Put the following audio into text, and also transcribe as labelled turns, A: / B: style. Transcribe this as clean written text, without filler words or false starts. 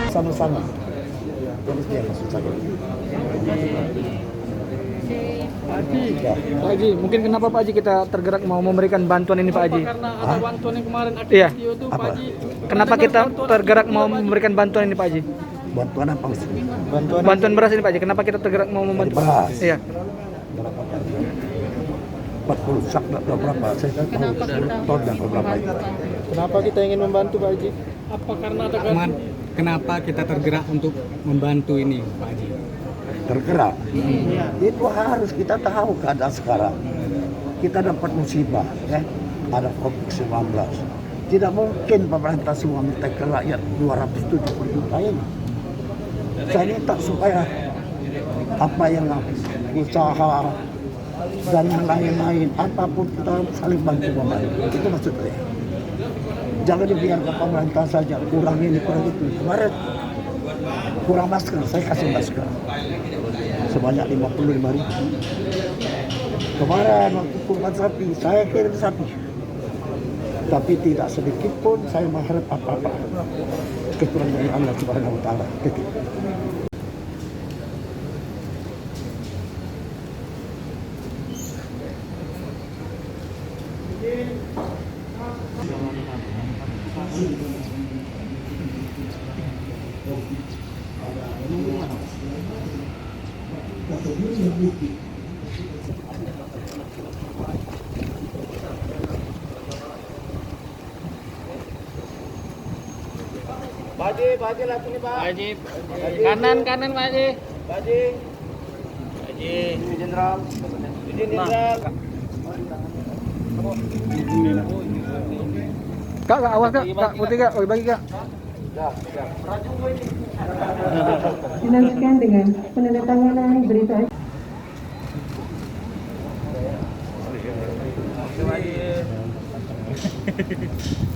A: Sama-sama. Terus dia maksud saya.
B: Pak Haji, mungkin kenapa Pak Haji kita tergerak mau memberikan bantuan ini Pak Haji?
C: Karena ada bantuan yang kemarin
B: Iya.
C: video itu Pak Haji.
B: Kenapa kita tergerak mau memberikan bantuan ini Pak Haji?
A: Bantuan apa maksudnya?
B: Bantuan beras ini Pak Haji. Kenapa kita tergerak mau membantu?
A: Beras.
B: Iya.
A: Berapa kan? 40 sak berapa? Saya tahu ton yang berapa itu.
C: Kenapa kita ingin membantu Pak Haji? Apa karena ada
D: Kenapa kita tergerak untuk membantu ini Pak Haji?
A: Tergerak. Itu harus kita tahu keadaan sekarang. Kita dapat musibah, ya. Ada COVID-19. Tidak mungkin pemerintah semua minta ke rakyat 270 juta ini. Saya minta supaya apa yang usaha dan yang lain-lain, apapun kita saling bantu-membantu. Itu maksud saya. Jangan dibiarkan pemerintah saja kurang ini kurang itu. Kemarin kurang masker, saya kasih masker sebanyak 55.000. Kemarin waktu kurban sapi, saya kirim sapi, tapi tidak sedikit pun saya mengharap apa-apa kecuali dari Allah Subhanahu Wa Taala.
C: Pak Haji lah sini Pak. Haji. Kanan Pak Haji. Pak Haji. Ini Jenderal. Ini Jenderal.
B: Kak, awas Kak. Kak, putih Kak. Bagi Kak.
E: Dilanjutkan dengan penandatanganan berita.
C: Terima kasih.